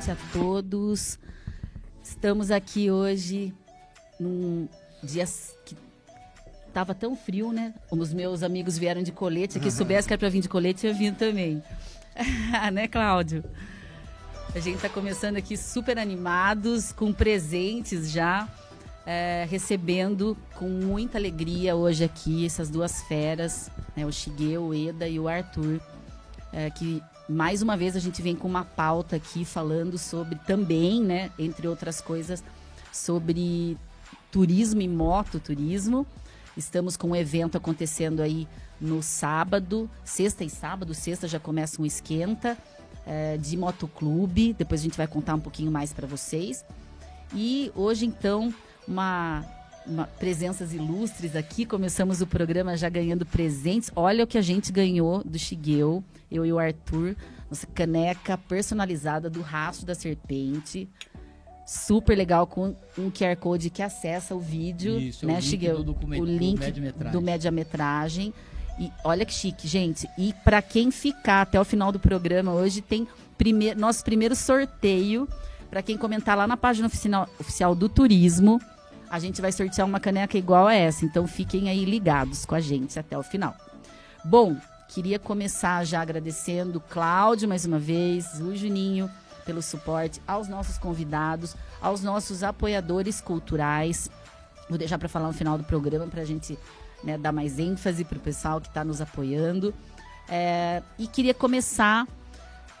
noite a todos. Estamos aqui hoje num dia que estava tão frio, né? Os meus amigos vieram de colete aqui. Se soubesse que era para vir de colete, eu vim também. Né, Cláudio? A gente está começando aqui super animados, com presentes já, recebendo com muita alegria hoje aqui essas duas feras, né? O Shigeo, o Eda e o Arthur, que mais uma vez a gente vem com uma pauta aqui falando sobre também, né, entre outras coisas, sobre turismo e mototurismo. Estamos com um evento acontecendo aí no sábado, sexta já começa um esquenta de motoclube. Depois a gente vai contar um pouquinho mais para vocês. E hoje, então, uma presenças ilustres aqui. Começamos o programa já ganhando presentes. Olha o que a gente ganhou do Shigeo, eu e o Arthur. Nossa caneca personalizada do Rastro da Serpente. Super legal, com um QR Code que acessa o vídeo. Isso, né, Shigeo? O link do média-metragem. E olha que chique, gente. E para quem ficar até o final do programa, hoje tem nosso primeiro sorteio. Para quem comentar lá na página oficial do Turismo, a gente vai sortear uma caneca igual a essa. Então fiquem aí ligados com a gente até o final. Bom, queria começar já agradecendo o Cláudio mais uma vez, o Juninho pelo suporte, aos nossos convidados, aos nossos apoiadores culturais. Vou deixar para falar no final do programa para a gente, né, dar mais ênfase para o pessoal que está nos apoiando. E queria começar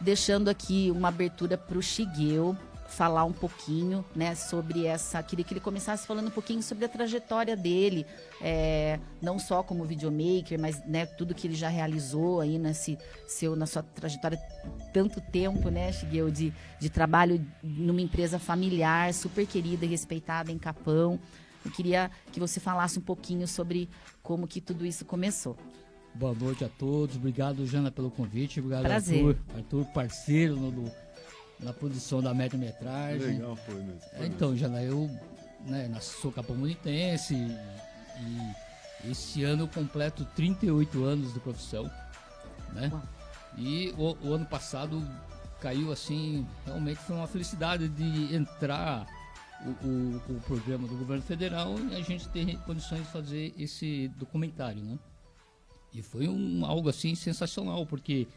deixando aqui uma abertura para o Shigeo falar um pouquinho, né, sobre essa... Queria que ele começasse falando um pouquinho sobre a trajetória dele, não só como videomaker, mas, né, tudo que ele já realizou aí na sua trajetória, tanto tempo, né, Shigeo, de trabalho numa empresa familiar, super querida e respeitada em Capão. Eu queria que você falasse um pouquinho sobre como que tudo isso começou. Boa noite a todos, obrigado, Jana, pelo convite, obrigado, Prazer. Arthur, parceiro na produção da média-metragem. Legal, foi mesmo. Então, Jana, eu, né, sou capomonitense e esse ano eu completo 38 anos de profissão, né? Uau. E o ano passado caiu assim, realmente foi uma felicidade de entrar o programa do governo federal e a gente ter condições de fazer esse documentário, né? E foi algo assim sensacional, porque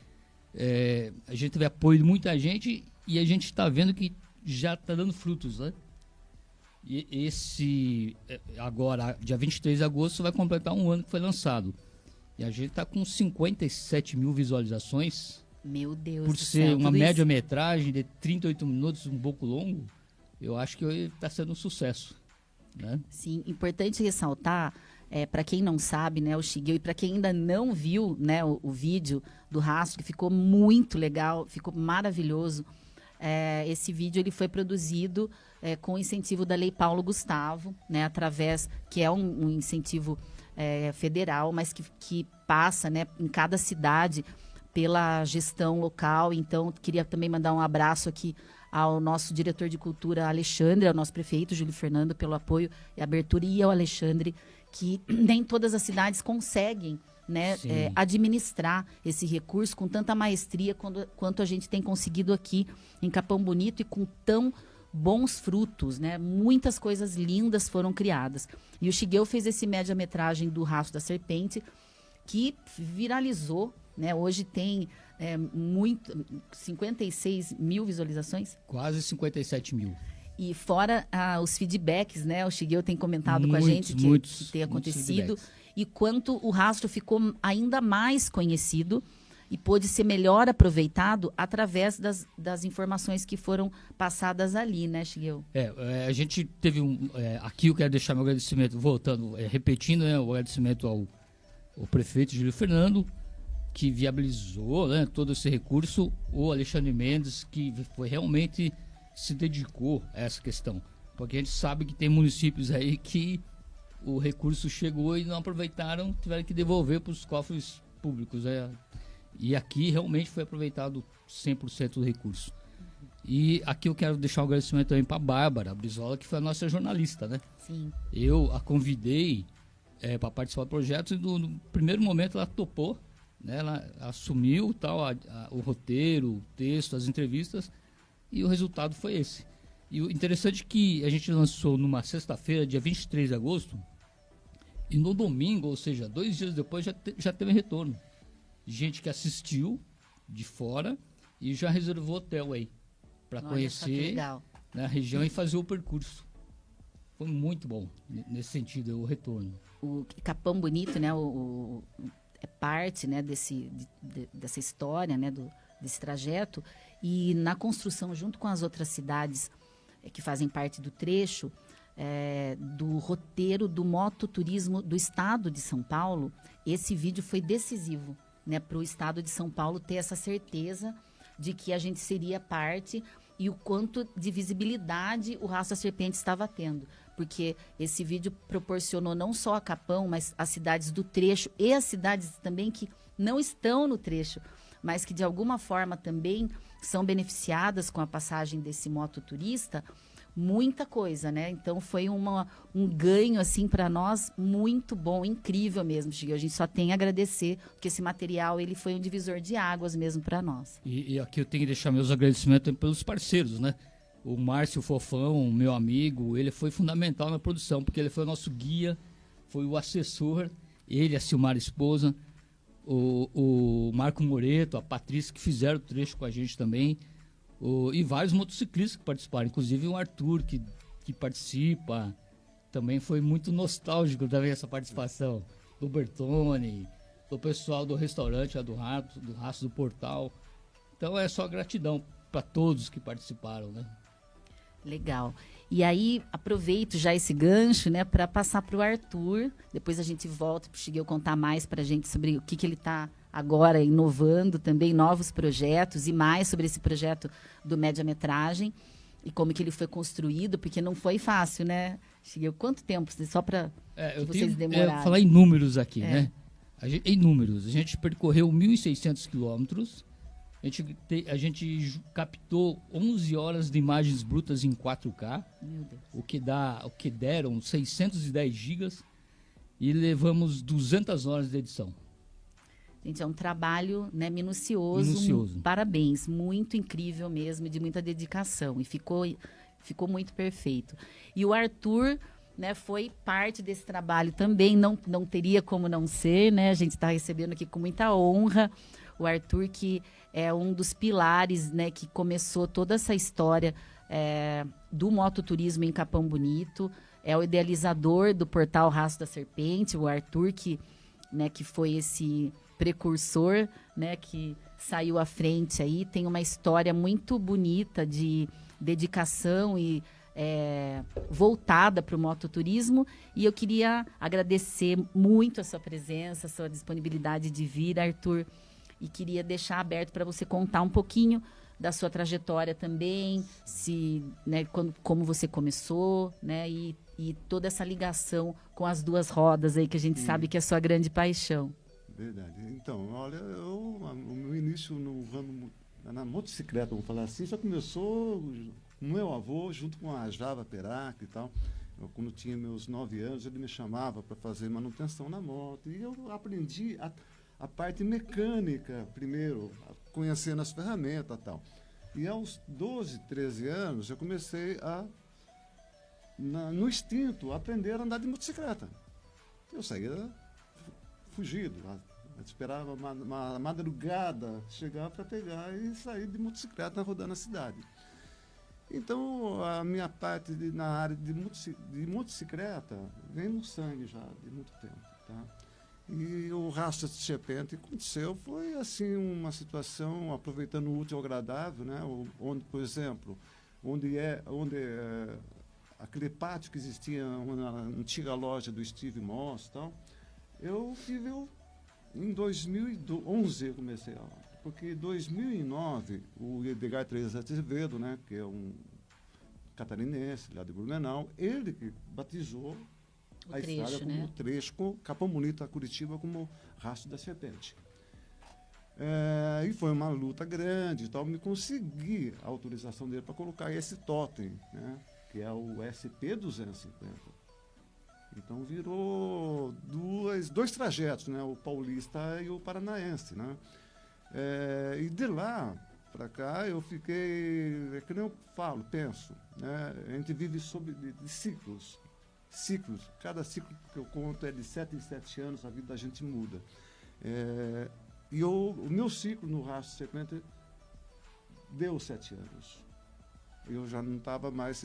a gente teve apoio de muita gente e a gente está vendo que já está dando frutos, né? E agora, dia 23 de agosto, vai completar um ano que foi lançado. E a gente está com 57 mil visualizações. Meu Deus por do ser céu, uma média-metragem de 38 minutos, um pouco longo, eu acho que está sendo um sucesso, né? Sim, importante ressaltar, para quem não sabe, né, o Shigeo, e para quem ainda não viu, né, o vídeo do Rastro, que ficou muito legal, ficou maravilhoso. Esse vídeo ele foi produzido com incentivo da Lei Paulo Gustavo, né, através, que é um incentivo federal, mas que passa, né, em cada cidade pela gestão local. Então, queria também mandar um abraço aqui ao nosso diretor de cultura, Alexandre, ao nosso prefeito, Júlio Fernando, pelo apoio e abertura, e ao Alexandre, que nem todas as cidades conseguem, né, administrar esse recurso com tanta maestria quanto a gente tem conseguido aqui em Capão Bonito e com tão bons frutos, né? Muitas coisas lindas foram criadas. E o Shigeo fez esse média-metragem do Rastro da Serpente, que viralizou, né? Hoje tem 56 mil visualizações. Quase 57 mil. E fora os feedbacks, né? O Shigeo tem comentado com a gente que tem acontecido. E quanto o Rastro ficou ainda mais conhecido e pôde ser melhor aproveitado através das informações que foram passadas ali, né, Shigeo? A gente teve aqui eu quero deixar meu agradecimento, voltando, repetindo, né, o agradecimento ao prefeito Júlio Fernando, que viabilizou, né, todo esse recurso, o Alexandre Mendes, que foi realmente se dedicou a essa questão, porque a gente sabe que tem municípios aí que o recurso chegou e não aproveitaram, tiveram que devolver para os cofres públicos, e aqui realmente foi aproveitado 100% do recurso. E aqui eu quero deixar um agradecimento também para a Bárbara Brizola, que foi a nossa jornalista, né? Sim. Eu a convidei para participar do projeto e no primeiro momento ela topou, né? Ela assumiu o roteiro, o texto, as entrevistas, e o resultado foi esse. E o interessante é que a gente lançou numa sexta-feira, dia 23 de agosto, e no domingo, ou seja, 2 dias depois, já teve retorno. Gente que assistiu de fora e já reservou hotel aí, para conhecer, né, a região e fazer o percurso. Foi muito bom nesse sentido, o retorno. O Capão Bonito, né, é parte, né, dessa história, né, desse trajeto, e na construção, junto com as outras cidades que fazem parte do trecho, do roteiro do mototurismo do estado de São Paulo, esse vídeo foi decisivo, né, para o estado de São Paulo ter essa certeza de que a gente seria parte e o quanto de visibilidade o Rastro da Serpente estava tendo. Porque esse vídeo proporcionou não só a Capão, mas as cidades do trecho e as cidades também que não estão no trecho, mas que de alguma forma também são beneficiadas com a passagem desse mototurista, muita coisa, né? Então foi um ganho assim para nós muito bom, incrível mesmo, Chico. A gente só tem a agradecer, porque esse material ele foi um divisor de águas mesmo para nós. E aqui eu tenho que deixar meus agradecimentos pelos parceiros, né? O Márcio Fofão, meu amigo, ele foi fundamental na produção, porque ele foi o nosso guia, foi o assessor, ele, a Silmar esposa, o Marco Moreto, a Patrícia, que fizeram o trecho com a gente também, e vários motociclistas que participaram, inclusive o Arthur, que participa. Também foi muito nostálgico também essa participação do Bertone, do pessoal do restaurante, do Rastro do Portal. Então é só gratidão para todos que participaram, né? Legal. E aí, aproveito já esse gancho, né, para passar para o Arthur. Depois a gente volta para o Shigeo contar mais para a gente sobre o que ele está agora inovando também, novos projetos e mais sobre esse projeto do média-metragem e como que ele foi construído, porque não foi fácil, né, Shigeo? Quanto tempo? Só para vocês demoraram. Falar em números aqui, né? Em números, a gente percorreu 1.600 quilômetros. A gente captou 11 horas de imagens brutas em 4K, Meu Deus. o que deram 610 gigas, e levamos 200 horas de edição. Gente, é um trabalho, né, minucioso. Parabéns, muito incrível mesmo, de muita dedicação. E ficou muito perfeito. E o Arthur, né, foi parte desse trabalho também, não teria como não ser, né? A gente está recebendo aqui com muita honra o Arthur, que é um dos pilares, né, que começou toda essa história do mototurismo em Capão Bonito. É o idealizador do portal Rastro da Serpente, o Arthur, que foi esse precursor, né, que saiu à frente aí. Tem uma história muito bonita de dedicação e voltada para o mototurismo, e eu queria agradecer muito a sua presença, a sua disponibilidade de vir, Arthur, e queria deixar aberto para você contar um pouquinho da sua trajetória também, né, como você começou, né, e toda essa ligação com as duas rodas aí, que a gente sabe que é a sua grande paixão. Verdade. Então, olha, o meu início no ramo, na motocicleta, vamos falar assim, já começou com meu avô, junto com a Java Perac e tal. Quando tinha meus 9 anos, ele me chamava para fazer manutenção na moto. E eu aprendi a parte mecânica primeiro, conhecendo as ferramentas e tal. E aos 12, 13 anos, eu comecei no instinto, a aprender a andar de motocicleta. Eu saía fugido, esperava uma madrugada chegar para pegar e sair de motocicleta rodando a cidade. Então, a minha parte na área de motocicleta vem no sangue já, de muito tempo, tá? E o Rastro da Serpente aconteceu, foi assim uma situação, aproveitando o útil ao agradável, né? Onde, por exemplo, aquele pátio que existia na antiga loja do Steve Moss e tal, em 2011 eu comecei a aula, porque em 2009 o Edgar Teresa Azevedo, né, que é um catarinense lá de Blumenau, ele que batizou a estrada como trecho, com Capão Bonito a Curitiba como Rastro da Serpente. E foi uma luta grande e tal, me consegui a autorização dele para colocar esse totem, né, que é o SP-250. Então virou dois trajetos, né, o paulista e o paranaense, né. E de lá para cá, eu fiquei, é que nem eu falo, penso, né? A gente vive de ciclos. Cada ciclo que eu conto é de 7 em 7 anos, a vida da gente muda. E o meu ciclo no Rastro de Serpente deu 7 anos. Eu já não estava mais,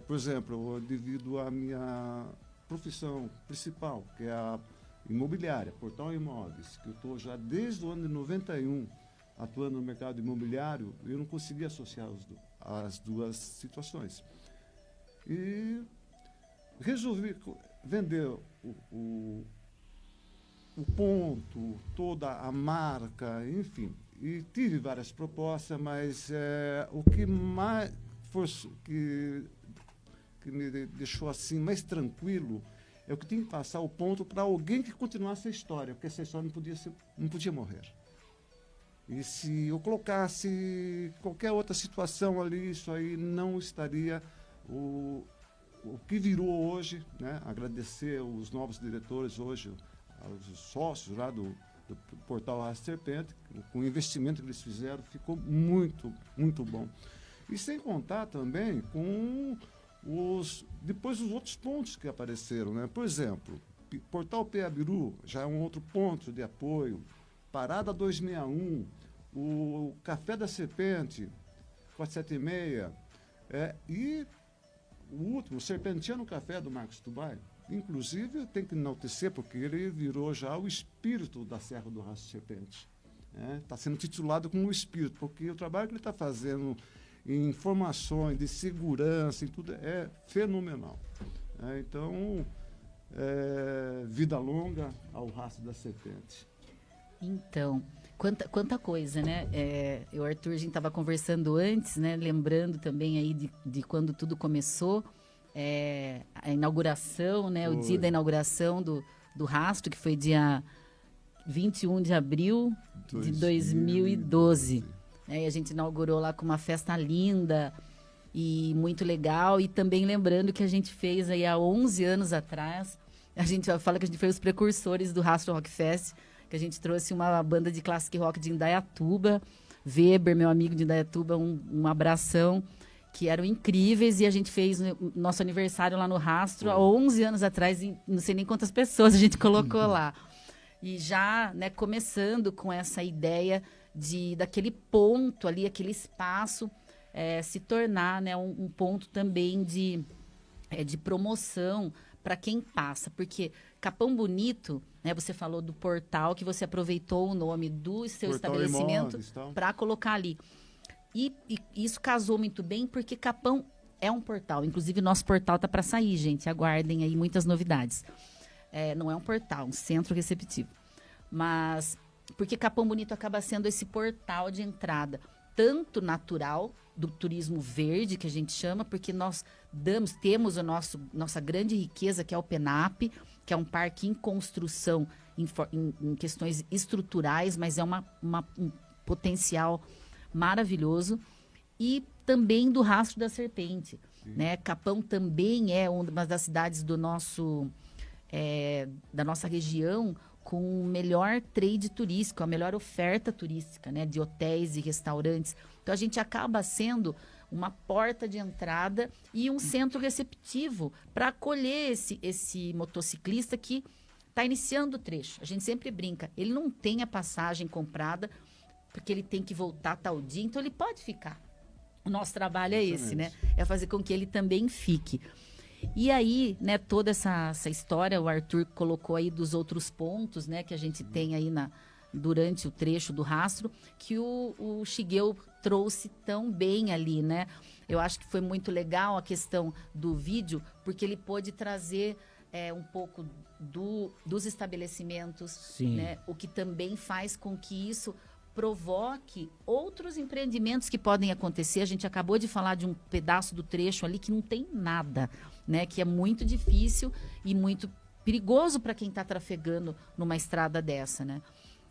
por exemplo, devido à minha profissão principal, que é a imobiliária, Portal Imóveis, que eu estou já desde o ano de 91 atuando no mercado imobiliário, eu não conseguia associar as duas situações. E resolvi vender o ponto, toda a marca, enfim. E tive várias propostas, mas o que mais que me deixou assim mais tranquilo é o que tinha que passar o ponto para alguém que continuasse a história, porque essa história não podia morrer. E se eu colocasse qualquer outra situação ali, isso aí não estaria o que virou hoje, né? Agradecer os novos diretores hoje, aos sócios lá do Portal Rastro Serpente, com o investimento que eles fizeram, ficou muito, muito bom. E sem contar também com depois os outros pontos que apareceram, né? Por exemplo, Portal Peabiru já é um outro ponto de apoio, Parada 261, o Café da Serpente, 476, e o último, o Serpentiano Café do Marcos Tubai. Inclusive, tem que enaltecer, porque ele virou já o espírito da Serra do Rastro Serpente. Está sendo titulado como o espírito, porque o trabalho que ele está fazendo em informações de segurança e tudo é fenomenal. Então, vida longa ao Rastro da Serpente. Então, quanta coisa, né? O Arthur, a gente estava conversando antes, né? Lembrando também aí de quando tudo começou, a inauguração, né? O dia da inauguração do Rastro, que foi dia 21 de abril de 2012. E a gente inaugurou lá com uma festa linda e muito legal. E também lembrando que a gente fez aí há 11 anos atrás, a gente fala que a gente foi os precursores do Rastro Rock Fest, que a gente trouxe uma banda de classic rock de Indaiatuba, Weber, meu amigo de Indaiatuba, um abração, que eram incríveis, e a gente fez nosso aniversário lá no Rastro há 11 anos atrás, e não sei nem quantas pessoas a gente colocou lá. E já, né, começando com essa ideia daquele ponto ali, aquele espaço, se tornar, né, um ponto também de promoção para quem passa, porque Capão Bonito, né, você falou do portal, que você aproveitou o nome do seu estabelecimento para colocar ali. E isso casou muito bem, porque Capão é um portal. Inclusive, nosso portal está para sair, gente. Aguardem aí muitas novidades. Não é um portal, um centro receptivo. Mas, porque Capão Bonito acaba sendo esse portal de entrada, tanto natural, do turismo verde, que a gente chama, porque nós temos nossa grande riqueza, que é o PENAP, que é um parque em construção, em questões estruturais, mas é um potencial maravilhoso. E também do Rastro da Serpente, né? Capão também é uma das cidades da nossa região com o melhor trade turístico, a melhor oferta turística, né? De hotéis e restaurantes. Então, a gente acaba sendo uma porta de entrada e um centro receptivo para acolher esse motociclista que está iniciando o trecho. A gente sempre brinca, ele não tem a passagem comprada porque ele tem que voltar tal dia, então ele pode ficar. O nosso trabalho é esse, né? É fazer com que ele também fique. E aí, né, toda essa história, o Arthur colocou aí dos outros pontos, né, que a gente tem aí durante o trecho do Rastro, que o Shigeo trouxe tão bem ali, né? Eu acho que foi muito legal a questão do vídeo, porque ele pôde trazer um pouco dos estabelecimentos, né? O que também faz com que isso provoque outros empreendimentos que podem acontecer. A gente acabou de falar de um pedaço do trecho ali que não tem nada, né? Que é muito difícil e muito perigoso para quem está trafegando numa estrada dessa, né?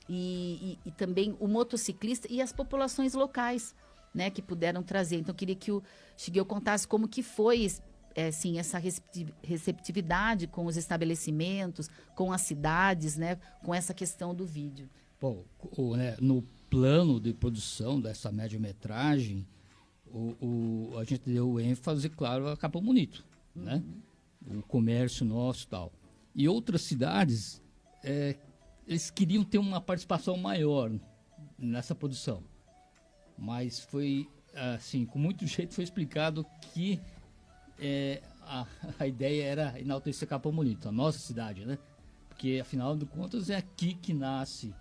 E também o motociclista e as populações locais, né? Que puderam trazer. Então, eu queria que o Shigeo contasse como que foi assim, essa receptividade com os estabelecimentos, com as cidades, né? Com essa questão do vídeo. Bom, plano de produção dessa média-metragem, a gente deu ênfase, claro, a Capão Bonito, né? O comércio nosso e tal. E outras cidades, eles queriam ter uma participação maior nessa produção. Mas foi, assim, com muito jeito foi explicado que a ideia era enaltecer Capão Bonito, a nossa cidade, né? Porque, afinal de contas, é aqui que nasce,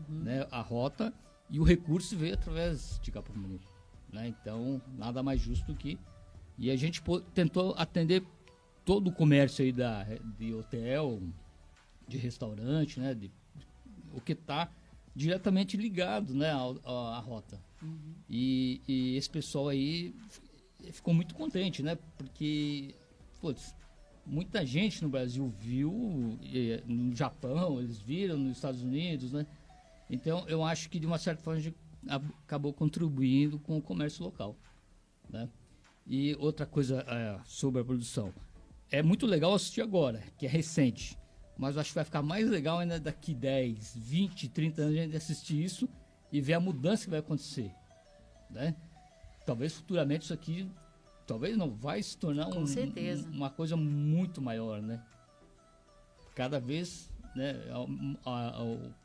né, a rota, e o recurso veio através de Capão Bonito, né? Então, nada mais justo que... E a gente tentou atender todo o comércio aí de hotel, de restaurante, né? O que está diretamente ligado, né, à rota. E esse pessoal aí ficou muito contente, né? Porque, putz, muita gente no Brasil viu, no Japão, eles viram, nos Estados Unidos, né? Então, eu acho que, de uma certa forma, a gente acabou contribuindo com o comércio local, né? E outra coisa sobre a produção. É muito legal assistir agora, que é recente. Mas eu acho que vai ficar mais legal ainda daqui 10, 20, 30 anos a gente assistir isso e ver a mudança que vai acontecer, né? Talvez futuramente isso aqui, talvez não, vai se tornar uma coisa muito maior, né? Cada vez, né,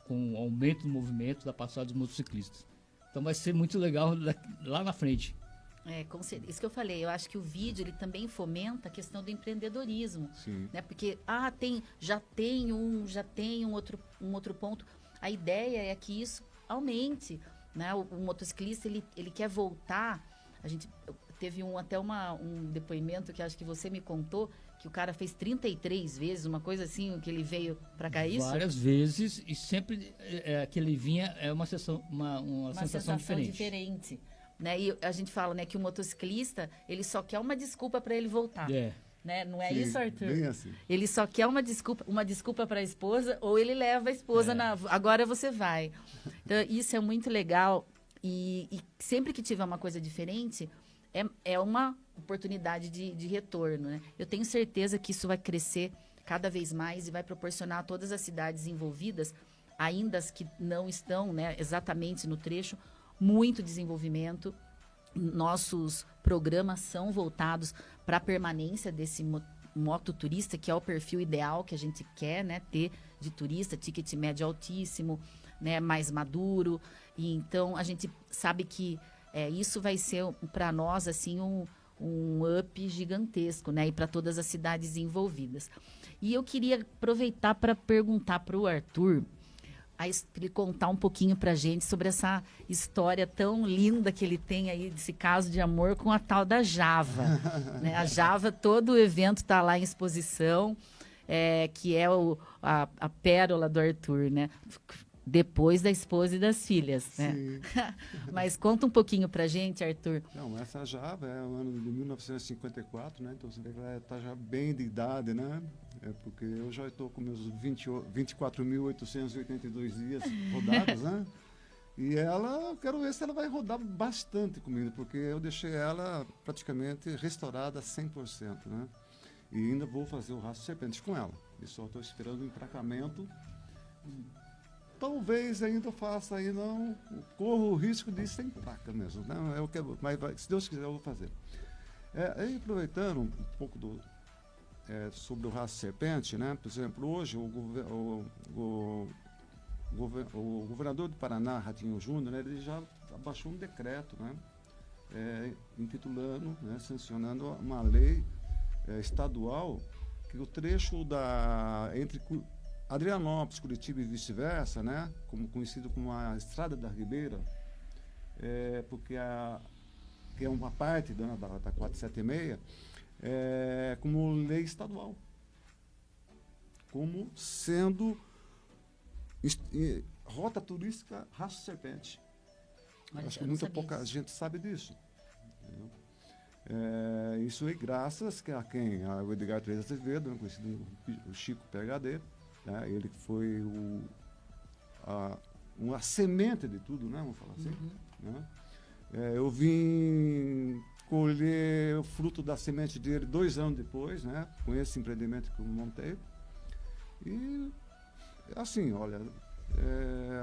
com o aumento do movimento da passada dos motociclistas. Então vai ser muito legal lá na frente. Com certeza. Isso que eu falei, eu acho que o vídeo ele também fomenta a questão do empreendedorismo. Sim. Né? Porque já tem um outro ponto. A ideia é que isso aumente, né? O motociclista ele quer voltar. A gente teve até um depoimento que acho que você me contou, que o cara fez 33 vezes, uma coisa assim, que ele veio para cá, isso? Várias vezes, e sempre que ele vinha uma sensação diferente. Né? E a gente fala, né, que o motociclista, ele só quer uma desculpa para ele voltar. Né? Não é isso, Arthur? Bem assim. Ele só quer uma desculpa para a esposa, ou ele leva a esposa agora você vai. Então, isso é muito legal. E sempre que tiver uma coisa diferente, é uma oportunidade de retorno. Né? Eu tenho certeza que isso vai crescer cada vez mais e vai proporcionar a todas as cidades envolvidas, ainda as que não estão, né, exatamente no trecho, muito desenvolvimento. Nossos programas são voltados para a permanência desse mototurista, que é o perfil ideal que a gente quer, né, ter de turista, ticket médio altíssimo, né, mais maduro. E então a gente sabe que isso vai ser para nós assim um up gigantesco, né, e para todas as cidades envolvidas. E eu queria aproveitar para perguntar para o Arthur, ele contar um pouquinho pra gente sobre essa história tão linda que ele tem aí, desse caso de amor com a tal da Java. Né? A Java, todo o evento está lá em exposição, que é a pérola do Arthur, né? Depois da esposa e das filhas, né? Mas conta um pouquinho pra gente, Arthur. Não, essa Java é o ano de 1954, né? Então você vê que ela está já bem de idade, né? Porque eu já estou com meus 24.882 dias rodados, né? E eu quero ver se ela vai rodar bastante comigo, porque eu deixei ela praticamente restaurada 100%, né? E ainda vou fazer o rastro serpente com ela. E só estou esperando o emplacamento. Talvez ainda faça aí, não corro o risco de ir sem placa mesmo, não, mas se Deus quiser eu vou fazer. Aproveitando um pouco sobre o rastro serpente, né? Por exemplo, hoje o governador do Paraná, Ratinho Júnior, né, ele já abaixou um decreto, né, intitulando, né, sancionando uma lei estadual que o trecho entre Adrianópolis, Curitiba e vice-versa, né, conhecido como a Estrada da Ribeira, porque que é uma parte da 476, como lei estadual, como sendo rota turística Rastro Serpente. Acho que muita pouca gente sabe disso. Entendeu? Isso é graças ao Edgar Teresa Azevedo, né, conhecido como o Chico PhD, né, ele que foi uma semente de tudo, né, vamos falar assim. Né? Eu vim colher o fruto da semente dele 2 anos depois, né, com esse empreendimento que eu montei. E assim, olha,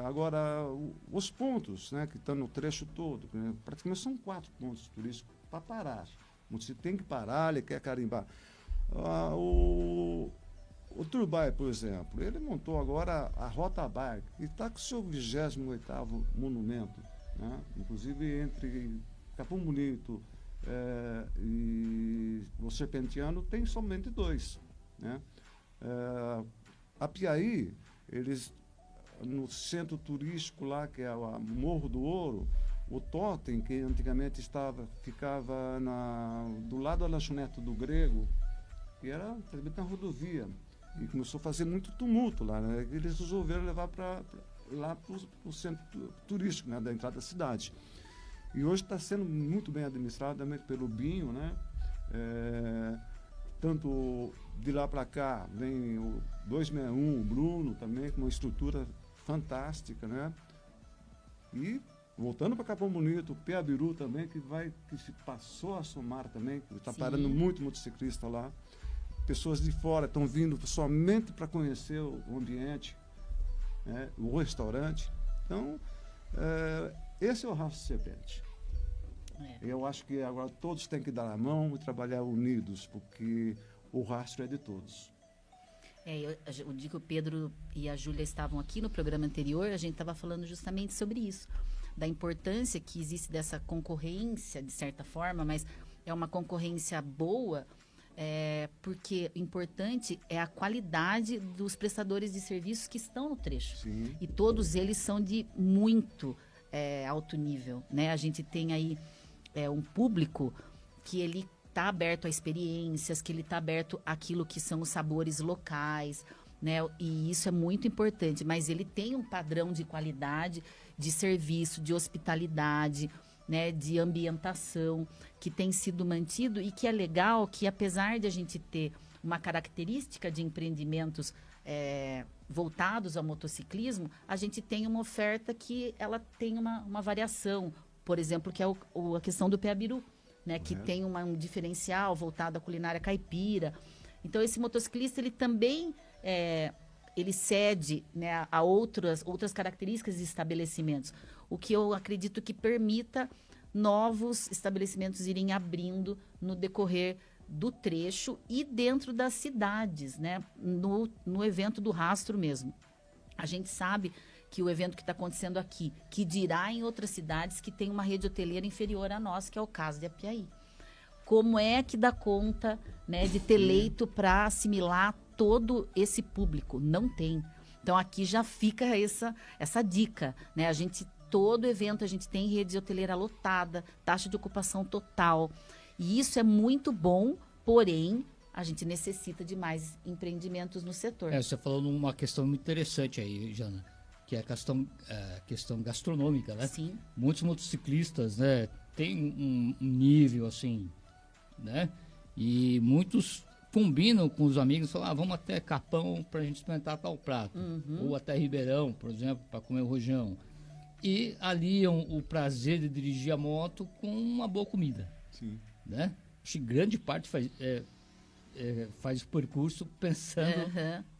Agora, os pontos, né, que estão no trecho todo, né, praticamente são 4 pontos turísticos para parar. Você tem que parar, ele quer carimbar. O Turbay, por exemplo, ele montou agora a Rota Bike, e está com o seu 28º monumento, né? Inclusive entre Capão Bonito e o Serpentiano tem somente 2. Né? A Piaí, eles, no centro turístico lá, que é o Morro do Ouro, o Totem, que antigamente ficava do lado da lanchonete do Grego, que era praticamente na rodovia, e começou a fazer muito tumulto lá, né? Eles resolveram levar lá para o centro turístico, né, da entrada da cidade. E hoje está sendo muito bem administrado também pelo Binho, né? Tanto de lá para cá vem o 261, o Bruno também, com uma estrutura fantástica, né? E voltando para Capão Bonito, o Peabiru também, que se passou a somar também, que está parando muito motociclista lá. Pessoas de fora estão vindo somente para conhecer o ambiente, né, o restaurante. Então, esse é o Rastro Serpente. Eu acho que agora todos têm que dar a mão e trabalhar unidos, porque o rastro é de todos. O dia que o Pedro e a Júlia estavam aqui no programa anterior, a gente estava falando justamente sobre isso, da importância que existe dessa concorrência, de certa forma, mas é uma concorrência boa, porque o importante é a qualidade dos prestadores de serviços que estão no trecho. Sim. E todos eles são de muito alto nível, né? A gente tem aí um público que ele está aberto a experiências, que ele está aberto àquilo que são os sabores locais, né? E isso é muito importante, mas ele tem um padrão de qualidade, de serviço, de hospitalidade, né, de ambientação, que tem sido mantido, e que é legal que, apesar de a gente ter uma característica de empreendimentos voltados ao motociclismo, a gente tem uma oferta que ela tem uma variação, por exemplo, que é a questão do Peabiru, né, que tem um diferencial voltado à culinária caipira. Então, esse motociclista, ele também ele cede, né, a outras características de estabelecimentos, o que eu acredito que permita novos estabelecimentos irem abrindo no decorrer do trecho e dentro das cidades, né, no evento do rastro mesmo. A gente sabe que o evento que está acontecendo aqui, que dirá em outras cidades que tem uma rede hoteleira inferior à nossa, que é o caso de Apiaí. Como é que dá conta, né, de ter leito para assimilar todo esse público? Não tem. Então, aqui já fica essa dica, né? Todo evento a gente tem rede hoteleira lotada, taxa de ocupação total. E isso é muito bom, porém, a gente necessita de mais empreendimentos no setor. Você falou numa questão muito interessante aí, Jana, que é a questão gastronômica, né? Sim. Muitos motociclistas, né, têm um nível assim, né? E muitos combinam com os amigos, falam, vamos até Capão para a gente experimentar tal prato. Ou até Ribeirão, por exemplo, para comer o rojão. E aliam o prazer de dirigir a moto com uma boa comida. Sim. Né? Acho que grande parte faz o percurso pensando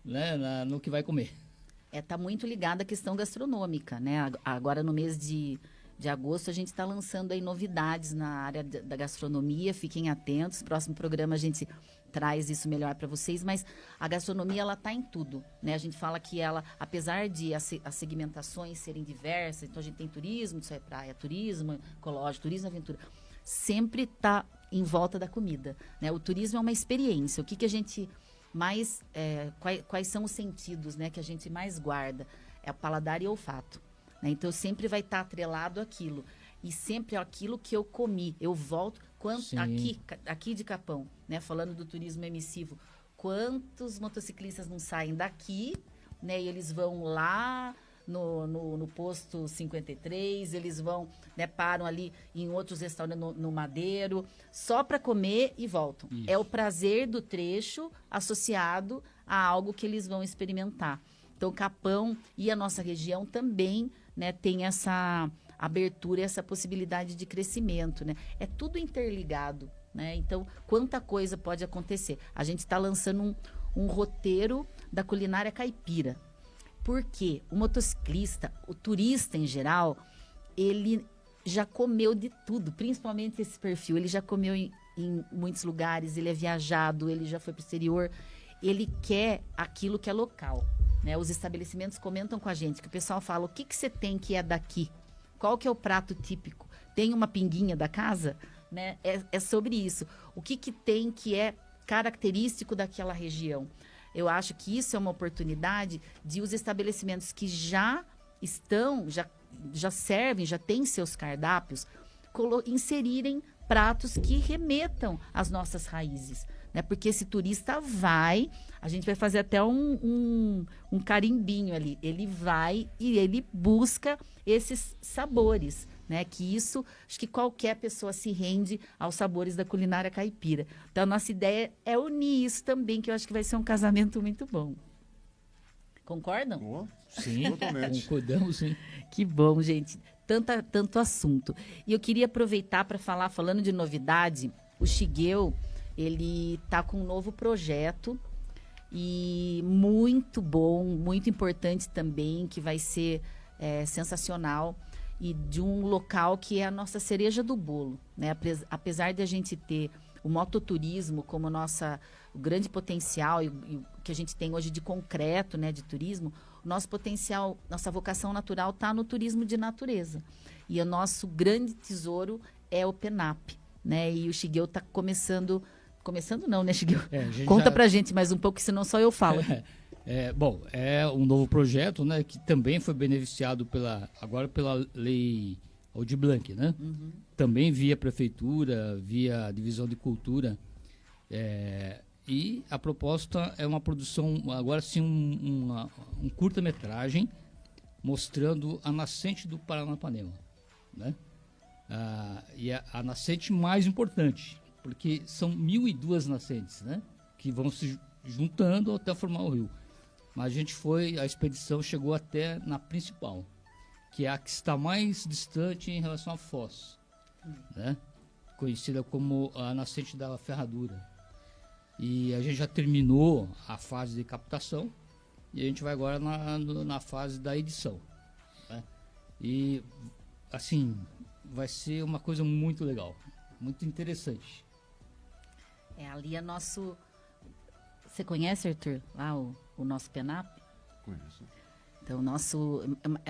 né, no que vai comer. Está muito ligado à questão gastronômica, né? Agora, no mês de agosto, a gente está lançando aí novidades na área da gastronomia. Fiquem atentos. Próximo programa a gente traz isso melhor para vocês. Mas a gastronomia, ela está em tudo, né? A gente fala que ela, apesar de as segmentações serem diversas, então a gente tem turismo, isso é praia, turismo ecológico, turismo aventura, sempre está em volta da comida, né? O turismo é uma experiência. O que a gente mais... quais são os sentidos, né, que a gente mais guarda? É o paladar e o olfato. Né? Então, sempre vai estar atrelado àquilo. E sempre aquilo que eu comi. Eu volto... Aqui de Capão, né, falando do turismo emissivo, quantos motociclistas não saem daqui, né, e eles vão lá no posto 53, eles vão, né, param ali em outros restaurantes no Madeiro, só para comer e voltam. Isso. É o prazer do trecho associado a algo que eles vão experimentar. Então, Capão e a nossa região também, né, tem essa abertura e essa possibilidade de crescimento, né? É tudo interligado, né? Então, quanta coisa pode acontecer. A gente está lançando um roteiro da culinária caipira. Porque o motociclista, o turista em geral, ele já comeu de tudo, principalmente esse perfil. Ele já comeu em muitos lugares, ele é viajado, ele já foi para o exterior. Ele quer aquilo que é local, né? Os estabelecimentos comentam com a gente, que o pessoal fala, o que você tem que é daqui? Qual que é o prato típico? Tem uma pinguinha da casa? Né? É sobre isso. O que tem que é característico daquela região? Eu acho que isso é uma oportunidade de os estabelecimentos que já estão, já servem, já têm seus cardápios, inserirem pratos que remetam às nossas raízes. Né? Porque esse turista vai, a gente vai fazer até um carimbinho ali. Ele vai e ele busca esses sabores. Né? Que isso, acho que qualquer pessoa se rende aos sabores da culinária caipira. Então, a nossa ideia é unir isso também, que eu acho que vai ser um casamento muito bom. Concordam? Oh, Sim, totalmente. concordamos, sim. Que bom, gente. Tanto assunto. E eu queria aproveitar para falar, falando de novidade, o Shigeu, ele está com um novo projeto e muito bom, muito importante também, que vai ser sensacional, e de um local que é a nossa cereja do bolo, né? Apesar de a gente ter o mototurismo como o grande potencial e o que a gente tem hoje de concreto, né, de turismo, o nosso potencial, nossa vocação natural está no turismo de natureza. E o nosso grande tesouro é o PENAP, né? E o Shigeu está começando não, né, Shigeu? Conta pra gente mais um pouco, senão só eu falo. Bom, é um novo projeto, né, que também foi beneficiado agora pela lei Aldir Blanc, né? Uhum. Também via prefeitura, via divisão de cultura. E a proposta é uma produção, agora sim, um curta-metragem mostrando a nascente do Paranapanema, né? E a nascente mais importante, porque são 1.002 nascentes, né? Que vão se juntando até formar o rio. Mas a expedição chegou até na principal, que é a que está mais distante em relação à foz, né? Conhecida como a nascente da Ferradura. E a gente já terminou a fase de captação e a gente vai agora na fase da edição, né? E, assim, vai ser uma coisa muito legal, muito interessante. Ali é nosso... Você conhece, Arthur, lá o nosso PENAP? Conheço. Então,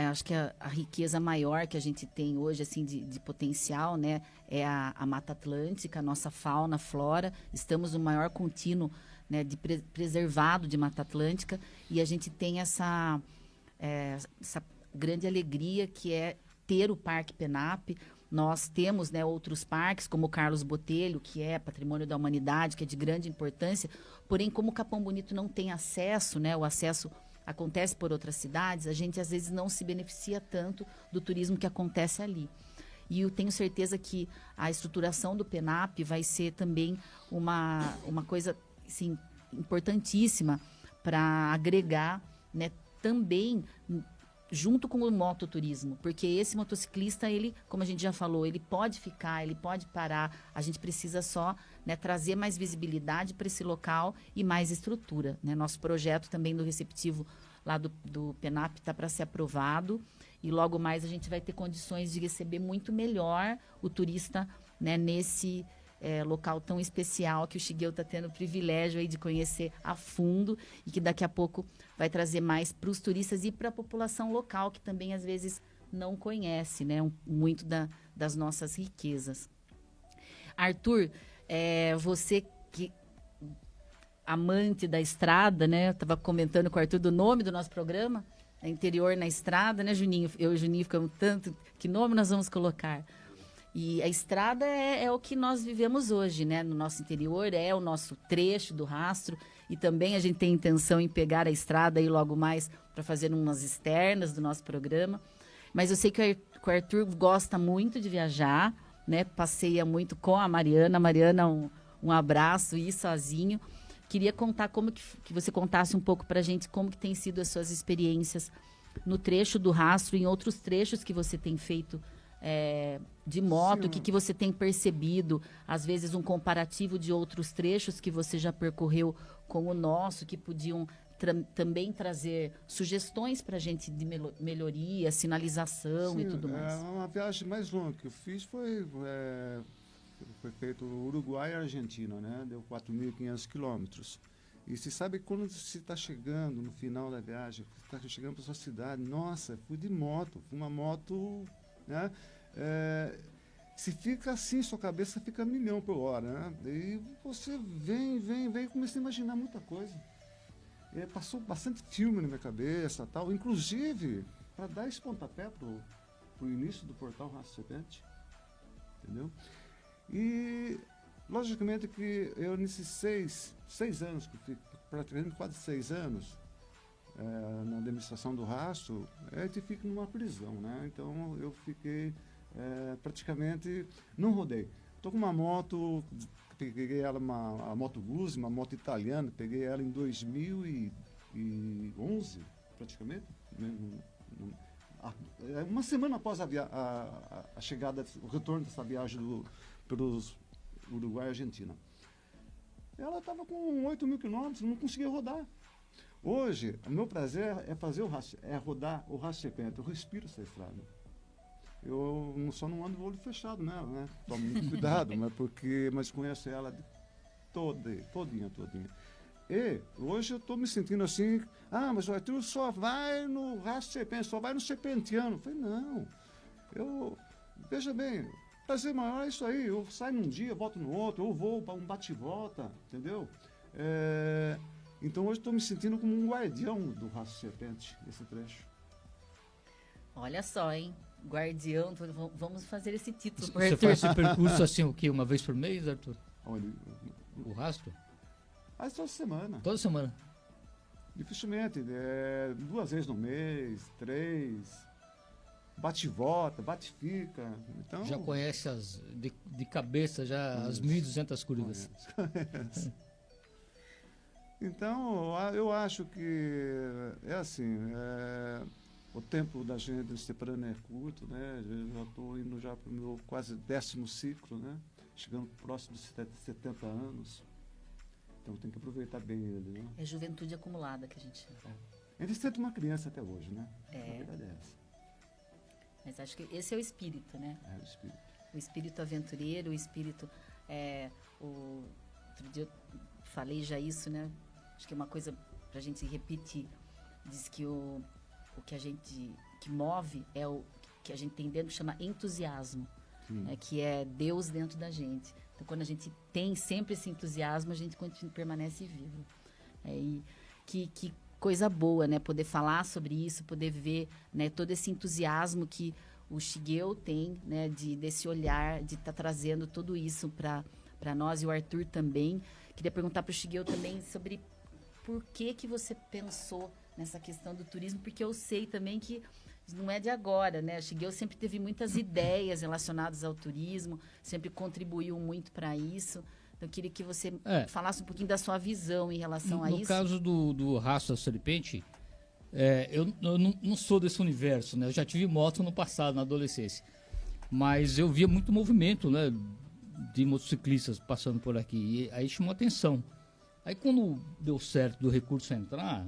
acho que a riqueza maior que a gente tem hoje, assim, de potencial, né, é a Mata Atlântica, a nossa fauna, flora. Estamos no maior contínuo, né, preservado de Mata Atlântica, e a gente tem essa grande alegria que é ter o Parque PENAP. Nós temos, né, outros parques, como o Carlos Botelho, que é patrimônio da humanidade, que é de grande importância. Porém, como o Capão Bonito não tem acesso, né, o acesso acontece por outras cidades, a gente às vezes não se beneficia tanto do turismo que acontece ali. E eu tenho certeza que a estruturação do PENAP vai ser também uma coisa, assim, importantíssima para agregar, né, também junto com o mototurismo, porque esse motociclista, ele, como a gente já falou, ele pode ficar, ele pode parar, a gente precisa só, né, trazer mais visibilidade para esse local e mais estrutura, né? Nosso projeto também do receptivo lá do PENAP está para ser aprovado e logo mais a gente vai ter condições de receber muito melhor o turista, né, nesse local tão especial que o Shigeu está tendo o privilégio aí de conhecer a fundo e que daqui a pouco vai trazer mais para os turistas e para a população local, que também às vezes não conhece, né, muito das nossas riquezas. Arthur, você que amante da estrada, né, estava comentando com o Arthur do nome do nosso programa, Interior na Estrada, né, Juninho? Eu e o Juninho ficamos tanto, que nome nós vamos colocar? E a estrada é o que nós vivemos hoje, né? No nosso interior, é o nosso trecho do rastro. E também a gente tem intenção em pegar a estrada aí logo mais para fazer umas externas do nosso programa. Mas eu sei que o Arthur gosta muito de viajar, né? Passeia muito com a Mariana. Mariana, um abraço, ir sozinho. Queria contar que você contasse um pouco para a gente como que tem sido as suas experiências no trecho do rastro, em outros trechos que você tem feito de moto, o que você tem percebido, às vezes um comparativo de outros trechos que você já percorreu com o nosso, que podiam também trazer sugestões para a gente de melhoria, sinalização e tudo mais. Uma viagem mais longa que eu fiz foi feito Uruguai e Argentina, né? Deu 4.500 quilômetros. E você sabe que quando você está chegando no final da viagem, você está chegando para sua cidade, nossa, fui de moto, fui uma moto, né? Se fica assim, sua cabeça fica a milhão por hora, né? E você vem, começa a imaginar muita coisa. Passou bastante filme na minha cabeça, tal, inclusive para dar esse pontapé pro início do portal Raça Serpente, entendeu? E logicamente que eu nesses 6 anos, que fico praticamente quase 6 anos na administração do rastro, a gente fica numa prisão, né? Então eu fiquei praticamente, não rodei. Estou com uma moto, peguei ela, a Moto Guzzi, uma moto italiana, peguei ela em 2011, praticamente, uma semana após a chegada, o retorno dessa viagem pelos Uruguai e Argentina. Ela estava com 8.000 quilômetros, não conseguia rodar. Hoje, o meu prazer é rodar o Raça Serpente, eu respiro essa estrada. Eu só não ando de olho fechado nela, né? Tomo muito cuidado, mas conheço ela todinha. E hoje eu estou me sentindo assim, mas o Arthur só vai no Raça Serpente, só vai no Serpentiano. Eu falei, não, veja bem, prazer maior é isso aí, eu saio num dia, volto no outro, eu vou para um bate-volta, entendeu? Então hoje estou me sentindo como um guardião do Raça Serpente, esse trecho. Olha só, hein? Guardião, vamos fazer esse título. Você faz esse percurso assim, o quê? Uma vez por mês, Arthur? O rastro? Toda semana. Toda semana? Dificilmente, 2 vezes no mês, 3, bate-volta, bate-fica. Então, já conhece de cabeça as 1.200 curvas. Então, eu acho que é assim, o tempo da gente separando é curto, né? Eu já estou indo já para o meu quase 10º ciclo, né? Chegando próximo de 70 anos. Então tem que aproveitar bem ele, né? É juventude acumulada que a gente chama. Ele sente uma criança até hoje, né? A verdade é essa. Mas acho que esse é o espírito, né? O espírito. O espírito aventureiro, o espírito... Outro dia eu falei já isso, né? Acho que é uma coisa pra gente repetir. Diz que o que move é o que a gente tem dentro, que chama entusiasmo. Que é Deus dentro da gente. Então, quando a gente tem sempre esse entusiasmo, a gente permanece vivo. E que coisa boa, né? Poder falar sobre isso, poder ver, né, todo esse entusiasmo que o Shigeo tem, né? Desse olhar, de estar trazendo tudo isso para nós. E o Arthur também. Queria perguntar para o Shigeo também sobre por que você pensou nessa questão do turismo, porque eu sei também que não é de agora, né? O Shigeo sempre teve muitas ideias relacionadas ao turismo, sempre contribuiu muito para isso. Então, eu queria que você falasse um pouquinho da sua visão em relação a isso. No caso do Raça Serpente, eu não sou desse universo, né? Eu já tive moto no passado, na adolescência. Mas eu via muito movimento, né, de motociclistas passando por aqui. E aí chamou atenção. Aí quando deu certo do recurso entrar,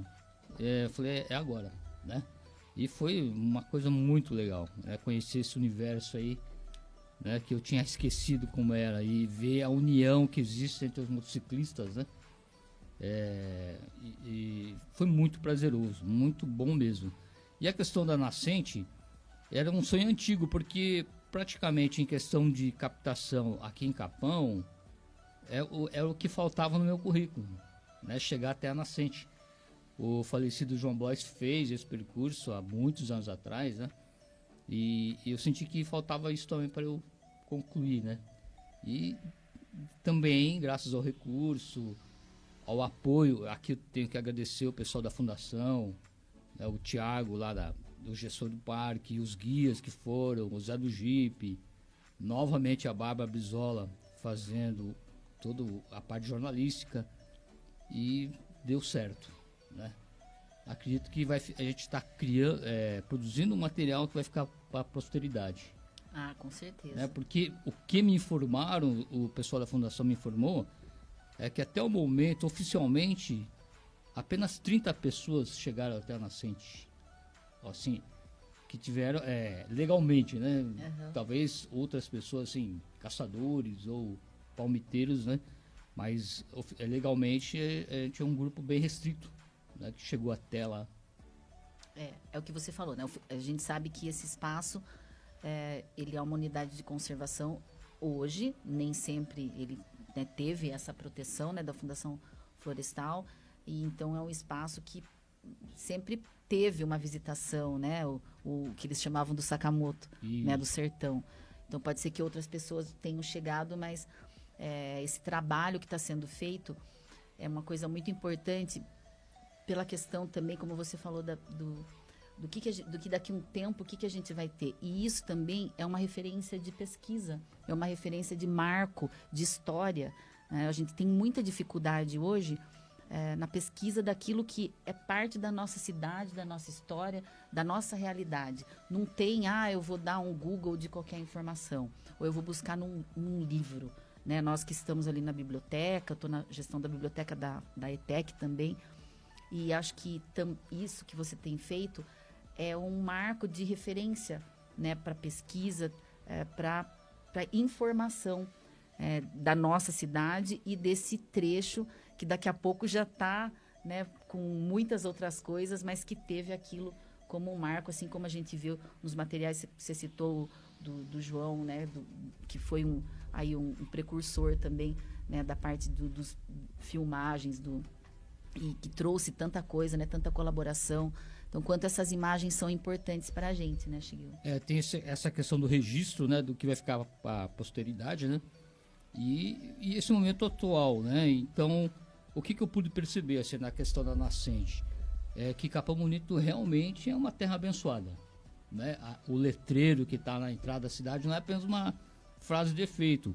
eu falei, é agora, né? E foi uma coisa muito legal, né? Conhecer esse universo aí, né? Que eu tinha esquecido como era, e ver a união que existe entre os motociclistas, né? E foi muito prazeroso, muito bom mesmo. E a questão da nascente era um sonho antigo, porque praticamente em questão de captação aqui em Capão, é o que faltava no meu currículo, né? Chegar até a nascente. O falecido João Blois fez esse percurso há muitos anos atrás, né? E eu senti que faltava isso também para eu concluir, né? E também, graças ao recurso, ao apoio, aqui eu tenho que agradecer o pessoal da fundação, né? O Tiago lá do gestor do parque, os guias que foram, o Zé do Jeep, novamente a Bárbara Brizola fazendo toda a parte jornalística, e deu certo, né? Acredito que a gente está produzindo um material que vai ficar para a posteridade. Ah, com certeza. Né? Porque o que me informaram, o pessoal da fundação me informou, é que até o momento, oficialmente, apenas 30 pessoas chegaram até a nascente. Assim, que tiveram legalmente, né? Talvez outras pessoas, assim, caçadores ou palmiteiros, né? Mas legalmente tinha um grupo bem restrito, né? Que chegou até lá. É o que você falou, né? A gente sabe que esse espaço, ele é uma unidade de conservação hoje, nem sempre ele, né, teve essa proteção, né, da Fundação Florestal, e então é um espaço que sempre teve uma visitação, né, o que eles chamavam do Sakamoto, né, do sertão. Então pode ser que outras pessoas tenham chegado, mas esse trabalho que está sendo feito é uma coisa muito importante pela questão também, como você falou, do que daqui a um tempo, o que a gente vai ter. E isso também é uma referência de pesquisa, é uma referência de marco, de história. A gente tem muita dificuldade hoje na pesquisa daquilo que é parte da nossa cidade, da nossa história, da nossa realidade. Não tem, eu vou dar um Google de qualquer informação, ou eu vou buscar num livro. Né? Nós que estamos ali na biblioteca, eu estou na gestão da biblioteca da ETEC também, e acho que isso que você tem feito é um marco de referência, né, para pesquisa, para informação da nossa cidade e desse trecho que daqui a pouco já está, né, com muitas outras coisas, mas que teve aquilo como um marco, assim como a gente viu nos materiais, você citou do João, né, que foi um precursor também, né, da parte dos filmagens, e que trouxe tanta coisa, né, tanta colaboração. Então, quanto essas imagens são importantes para a gente, né, Shigeo? Tem essa questão do registro, né, do que vai ficar para a posteridade, né? E esse momento atual, né? Então, o que eu pude perceber assim, na questão da nascente é que Capão Bonito realmente é uma terra abençoada, né? O letreiro que está na entrada da cidade não é apenas uma frase de efeito.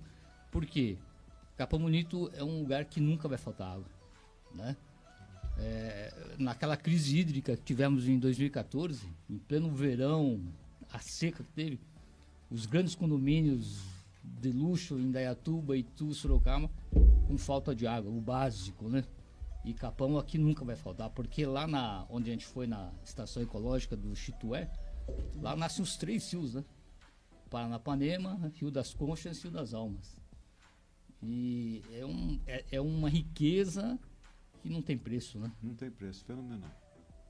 Por quê? Capão Bonito é um lugar que nunca vai faltar água, né? Naquela crise hídrica que tivemos em 2014, em pleno verão, a seca que teve, os grandes condomínios de luxo em Indaiatuba, Itu, Sorocaba, com falta de água, o básico, né? E Capão aqui nunca vai faltar, porque lá onde a gente foi, na estação ecológica do Chitué, lá nascem os 3 rios, né? Paranapanema, Rio das Conchas e Rio das Almas. E é uma riqueza que não tem preço, né? Não tem preço, fenomenal.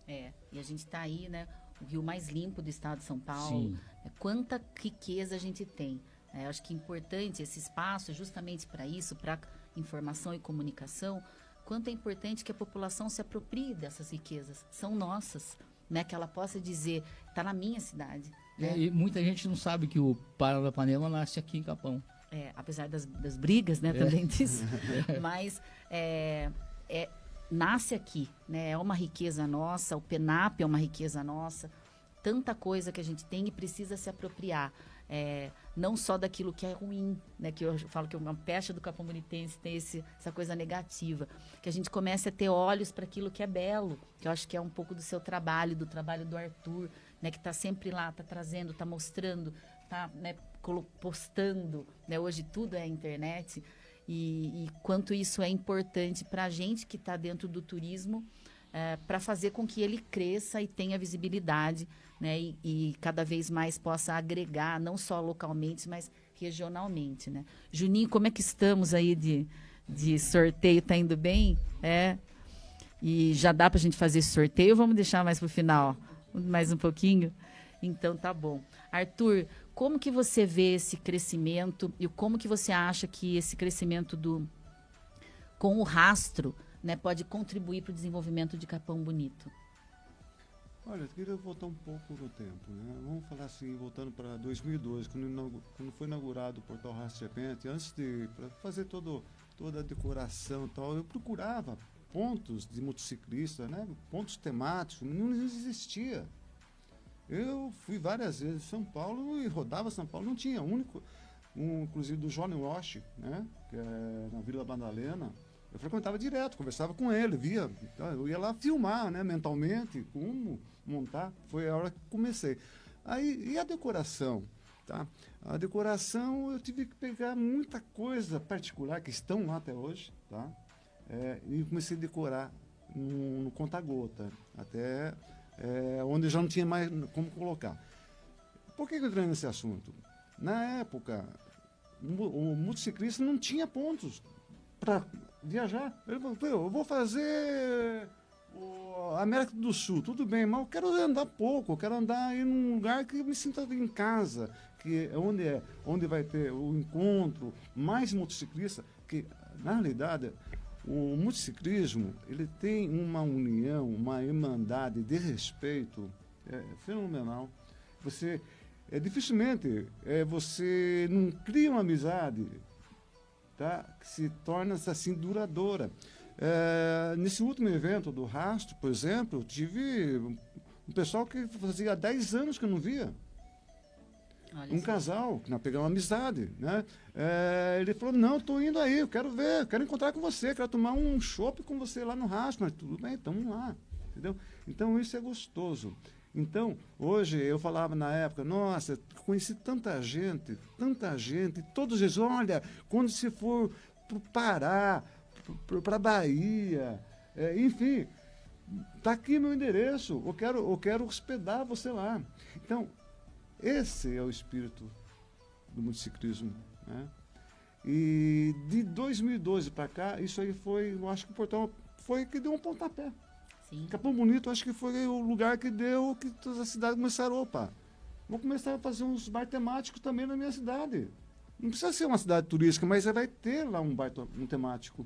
E a gente está aí, né? O rio mais limpo do estado de São Paulo. Sim. Quanta riqueza a gente tem. Acho que é importante esse espaço, justamente para isso, para informação e comunicação. Quanto é importante que a população se aproprie dessas riquezas. São nossas, né? Que ela possa dizer, está na minha cidade. Né? E muita gente não sabe que o Paranapanema nasce aqui em Capão. Apesar das brigas, né? Também disso. Mas nasce aqui, né? É uma riqueza nossa, o PENAP é uma riqueza nossa, tanta coisa que a gente tem e precisa se apropriar, não só daquilo que é ruim, né? Que eu falo que uma pecha do Capão Bonitense tem essa coisa negativa, que a gente comece a ter olhos para aquilo que é belo, que eu acho que é um pouco do seu trabalho, do trabalho do Arthur, né? Que está sempre lá, está trazendo, está mostrando, está, né, postando, né? Hoje tudo é internet. E quanto isso é importante para a gente que está dentro do turismo, para fazer com que ele cresça e tenha visibilidade, né? E cada vez mais possa agregar, não só localmente, mas regionalmente, né? Juninho, como é que estamos aí de sorteio? Está indo bem? E já dá para a gente fazer esse sorteio ou vamos deixar mais para o final? Mais um pouquinho? Então, tá bom. Arthur, como que você vê esse crescimento e como que você acha que esse crescimento com o rastro, né, pode contribuir para o desenvolvimento de Capão Bonito? Olha, eu queria voltar um pouco no tempo, né? Vamos falar assim, voltando para 2002, quando foi inaugurado o Portal Rastro Serpente, antes de fazer toda a decoração e tal, eu procurava pontos de motociclista, né? Pontos temáticos, não existia. Eu fui várias vezes em São Paulo e rodava São Paulo, não tinha, inclusive do Johnny Walsh, né, que é na Vila Madalena, eu frequentava direto, conversava com ele, eu ia lá filmar, né, mentalmente, como montar, foi a hora que comecei. Aí, e a decoração? Tá? A decoração eu tive que pegar muita coisa particular, que estão lá até hoje, tá? E comecei a decorar no conta-gota, até onde já não tinha mais como colocar. Por que eu entrei nesse assunto? Na época, o motociclista não tinha pontos para viajar. Ele falou, eu vou fazer a América do Sul, tudo bem, mas eu quero andar pouco, eu quero andar em um lugar que eu me sinta em casa, que onde vai ter o encontro, mais motociclista, que na realidade o motociclismo ele tem uma união, uma irmandade de respeito fenomenal. Você dificilmente você não cria uma amizade, tá, que se torna assim duradoura. Nesse último evento do Rastro, por exemplo, eu tive um pessoal que fazia 10 anos que eu não via. Olha Um só. casal, que nós pegamos uma amizade, né? Ele falou, não, estou indo aí, eu quero ver, quero encontrar com você, quero tomar um chopp com você lá no Rastro, mas tudo bem, estamos lá, entendeu? Então, isso é gostoso. Então, hoje, eu falava na época, nossa, conheci tanta gente, todos eles, olha, quando se for para o Pará, para a Bahia, enfim, está aqui meu endereço, eu quero hospedar você lá. Então, esse é o espírito do motociclismo, né? E de 2012 para cá, isso aí foi, eu acho que o Portão foi que deu um pontapé. Sim. Capão Bonito, acho que foi o lugar que deu, que todas as cidades começaram, opa, vou começar a fazer uns bar temáticos também na minha cidade. Não precisa ser uma cidade turística, mas vai ter lá um bar temático.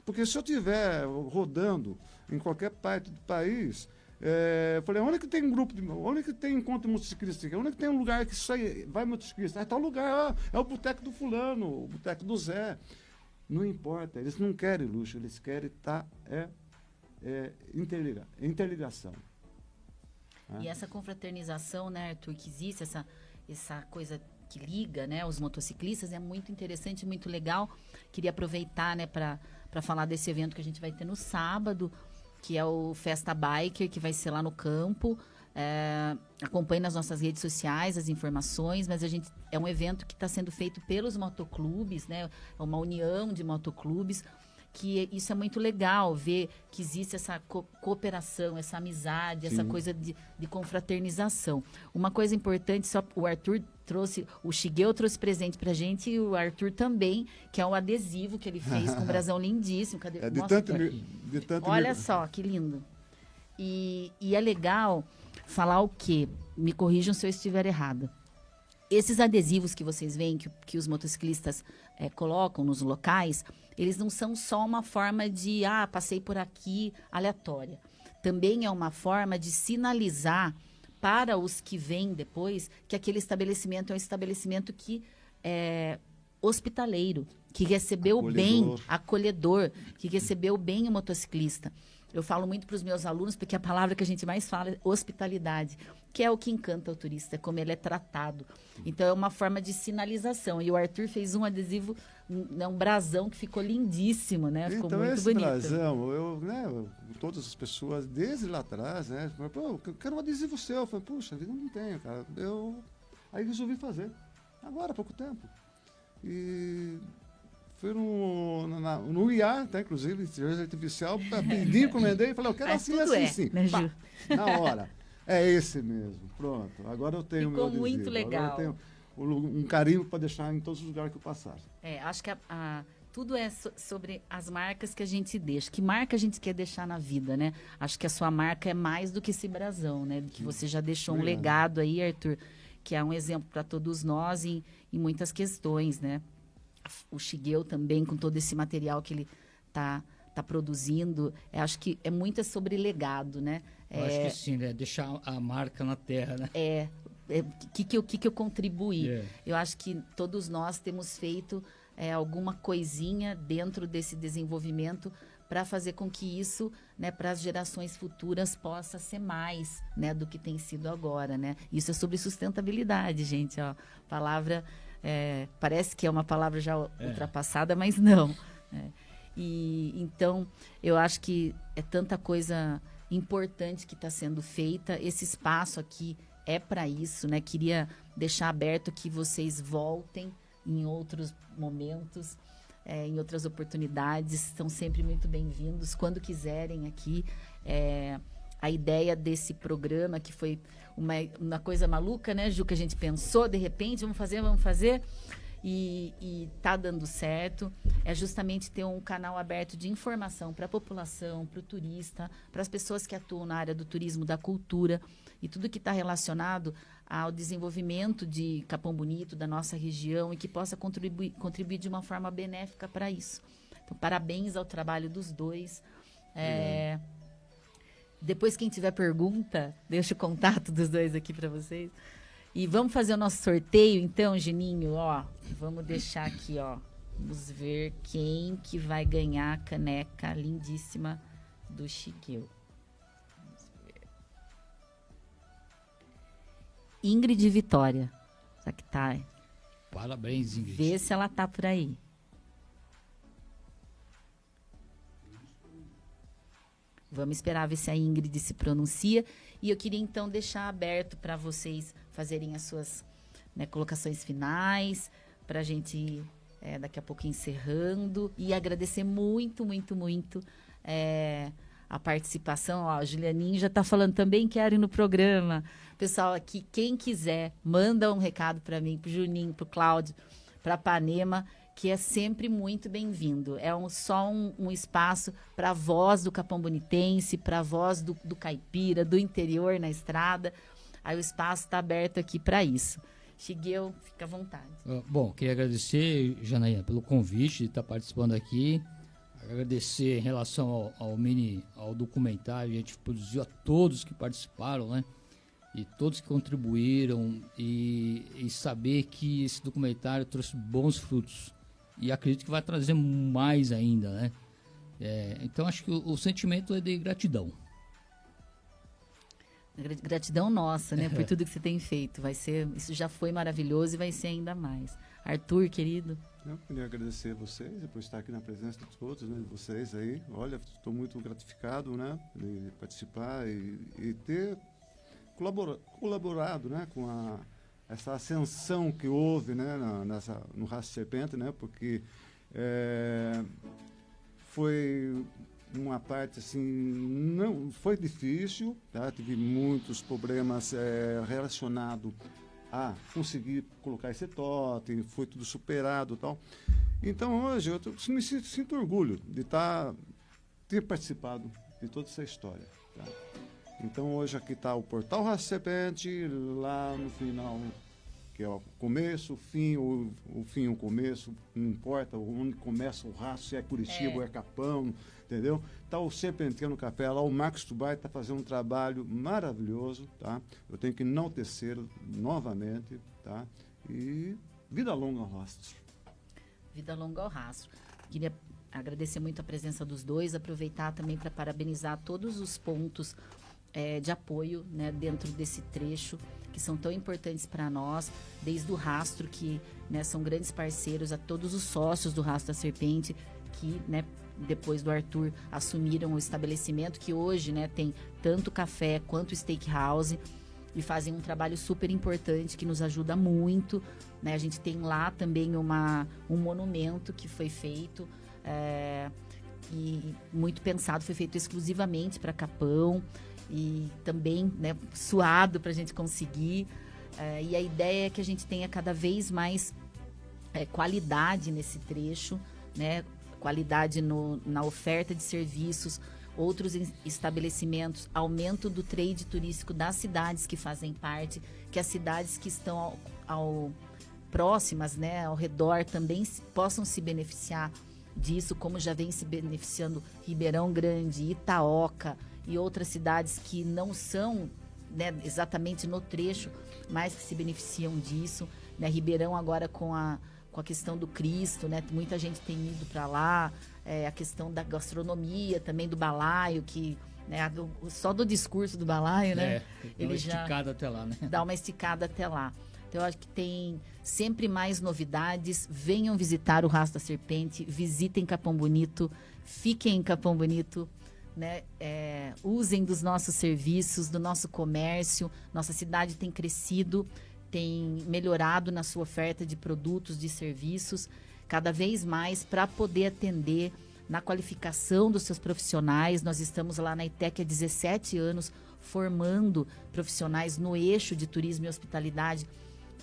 Porque se eu estiver rodando em qualquer parte do país, eu falei, onde que tem um grupo, onde que tem encontro motociclista? Onde que tem um lugar que vai motociclista? É tal lugar, é o boteco do fulano, o boteco do Zé. Não importa, eles não querem luxo, eles querem estar interligação. E essa confraternização, né, Arthur, que existe, essa coisa que liga, né, os motociclistas, é muito interessante, muito legal. Queria aproveitar, né, para falar desse evento que a gente vai ter no sábado, que é o Festa Biker, que vai ser lá no campo. Acompanhe nas nossas redes sociais as informações, mas é um evento que está sendo feito pelos motoclubes, né? É uma união de motoclubes, que isso é muito legal, ver que existe essa cooperação, essa amizade, Sim. essa coisa de confraternização. Uma coisa importante, só o Arthur trouxe, o Shigeu trouxe presente pra gente, e o Arthur também, que é um adesivo que ele fez com um brasão lindíssimo. Cadê? De Mostra tanto, aqui. de tanto Olha só, que lindo. E é legal falar o quê? Me corrijam se eu estiver errada. Esses adesivos que vocês veem, que os motociclistas colocam nos locais, eles não são só uma forma de, passei por aqui, aleatória. Também é uma forma de sinalizar para os que vêm depois que aquele estabelecimento é um estabelecimento que é hospitaleiro, que recebeu bem, acolhedor, que recebeu bem o motociclista. Eu falo muito para os meus alunos, porque a palavra que a gente mais fala é hospitalidade, que é o que encanta o turista, é como ele é tratado. Então, é uma forma de sinalização. E o Arthur fez um adesivo, um brasão que ficou lindíssimo, né? Ficou então, muito esse bonito. brasão, todas as pessoas, desde lá atrás, né? Pô, eu quero um adesivo seu. Eu falei, puxa, eu não tenho, cara. Aí resolvi fazer. Agora, há pouco tempo. E foi no IA, tá, inclusive, inteligência artificial, pedi, encomendei e falei, eu quero assim, assim, né, pá, Ju? na hora. É esse mesmo, pronto. Agora eu tenho Ficou o meu adesivo. muito legal. Agora eu tenho um carinho para deixar em todos os lugares que eu passar. Acho que tudo é sobre as marcas que a gente deixa. Que marca a gente quer deixar na vida, né? Acho que a sua marca é mais do que esse brasão, né? Que você já deixou um legado aí, Arthur, que é um exemplo para todos nós em muitas questões, né? O Shigeu também, com todo esse material que ele tá produzindo, acho que é muito sobre legado, né? Eu acho que sim, né? Deixar a marca na terra, né? Que eu contribuí. Yeah. Eu acho que todos nós temos feito alguma coisinha dentro desse desenvolvimento para fazer com que isso, né, para as gerações futuras possa ser mais, né, do que tem sido agora, né? Isso é sobre sustentabilidade, gente, ó. Palavra parece que é uma palavra já ultrapassada, mas não. E então eu acho que é tanta coisa importante que está sendo feita. Esse espaço aqui é para isso, né? Queria deixar aberto que vocês voltem em outros momentos. em outras oportunidades, são sempre muito bem-vindos, quando quiserem aqui. A ideia desse programa, que foi uma coisa maluca, né, Ju, que a gente pensou, de repente, vamos fazer, e tá dando certo, é justamente ter um canal aberto de informação para a população, para o turista, para as pessoas que atuam na área do turismo, da cultura, e tudo que está relacionado ao desenvolvimento de Capão Bonito, da nossa região, e que possa contribuir de uma forma benéfica para isso. Então, parabéns ao trabalho dos dois. Depois, quem tiver pergunta, deixa o contato dos dois aqui para vocês. E vamos fazer o nosso sorteio, então, Geninho, ó. Vamos deixar aqui, ó. Vamos ver quem que vai ganhar a caneca lindíssima do Shigeo. Vamos ver. Ingrid Vitória. Será que tá? Parabéns, Ingrid. Vê se ela tá por aí. Vamos esperar ver se a Ingrid se pronuncia. E eu queria, então, deixar aberto para vocês fazerem as suas, né, colocações finais, para a gente ir, daqui a pouco encerrando. E agradecer muito, muito, muito a participação. Ó, a Julianinha já está falando também, quero ir no programa. Pessoal aqui, quem quiser, manda um recado para mim, para o Juninho, para o Cláudio, para a Panema, que é sempre muito bem-vindo. É só um espaço para a voz do Capão Bonitense, para a voz do caipira, do interior na estrada. Aí o espaço está aberto aqui para isso. Shigeo, fica à vontade. Bom, queria agradecer, Janaína, pelo convite de estar participando aqui. Agradecer em relação ao documentário. A gente produziu a todos que participaram, né? E todos que contribuíram. E saber que esse documentário trouxe bons frutos. E acredito que vai trazer mais ainda, né? Então, acho que o sentimento é de gratidão. Gratidão nossa, né? Por tudo que você tem feito. Isso já foi maravilhoso e vai ser ainda mais. Arthur, querido. Eu queria agradecer a vocês por estar aqui na presença de todos, né, de vocês aí. Olha, estou muito gratificado, né, de participar e ter colaborado, né, com essa ascensão que houve, né, no Rastro Serpente, né, porque foi uma parte assim, não foi difícil, tá? Tive muitos problemas relacionados a conseguir colocar esse totem, foi tudo superado e tal. Então hoje eu me sinto orgulho de ter participado de toda essa história, tá? Então hoje aqui está o Portal Rastro Serpente, lá no final, que é o começo, o fim, o fim, o começo, não importa onde começa o rastro, se é Curitiba ou é Capão, entendeu? Está o Serpenteiro Café, lá o Max Tubai está fazendo um trabalho maravilhoso, tá? Eu tenho que enaltecê-lo novamente, tá? E vida longa ao rastro. Vida longa ao rastro. Queria agradecer muito a presença dos dois, aproveitar também para parabenizar todos os pontos de apoio, né, dentro desse trecho, que são tão importantes para nós, desde o Rastro, que, né, são grandes parceiros, a todos os sócios do Rastro da Serpente, que, né, depois do Arthur, assumiram o estabelecimento, que hoje, né, tem tanto café quanto steakhouse, e fazem um trabalho super importante, que nos ajuda muito, né? A gente tem lá também um monumento que foi feito, e muito pensado, foi feito exclusivamente para Capão, e também, né, suado para a gente conseguir. E a ideia é que a gente tenha cada vez mais qualidade nesse trecho, né, qualidade na oferta de serviços, outros estabelecimentos, aumento do trade turístico das cidades que fazem parte, que as cidades que estão próximas, né, ao redor, também possam se beneficiar disso, como já vem se beneficiando Ribeirão Grande, Itaoca e outras cidades que não são, né, exatamente no trecho, mas que se beneficiam disso, né? Ribeirão agora com a questão do Cristo, né? Muita gente tem ido para lá, a questão da gastronomia, também do balaio, que, né, só do discurso do balaio, né? Ele já esticada até lá, né? Dá uma esticada até lá. Então, eu acho que tem sempre mais novidades. Venham visitar o Rastro da Serpente, visitem Capão Bonito, fiquem em Capão Bonito, né? Usem dos nossos serviços, do nosso comércio. Nossa cidade tem crescido, tem melhorado na sua oferta de produtos, de serviços. cada vez mais para poder atender na qualificação dos seus profissionais. Nós estamos lá na ITEC há 17 anos formando profissionais no eixo de turismo e hospitalidade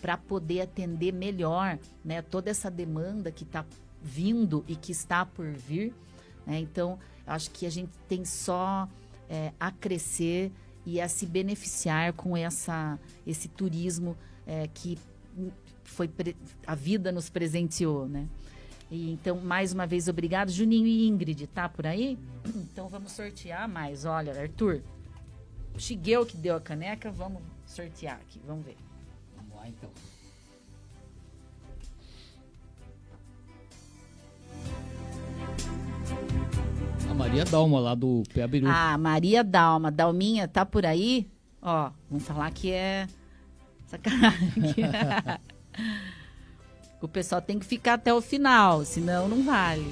para poder atender melhor, né, toda essa demanda que está vindo e que está por vir, né? Então, acho que a gente tem só a crescer e a se beneficiar com esse turismo que a vida nos presenteou, né? E, então, mais uma vez, obrigado. Juninho e Ingrid, tá por aí? Então, vamos sortear mais. Olha, Arthur, o Shigeu que deu a caneca, vamos sortear aqui, vamos ver. Vamos lá, então. A Maria Dalma, lá do Peabiru. Ah, Maria Dalma. Dalminha, tá por aí? Ó, vamos falar que é sacanagem. O pessoal tem que ficar até o final, senão não vale.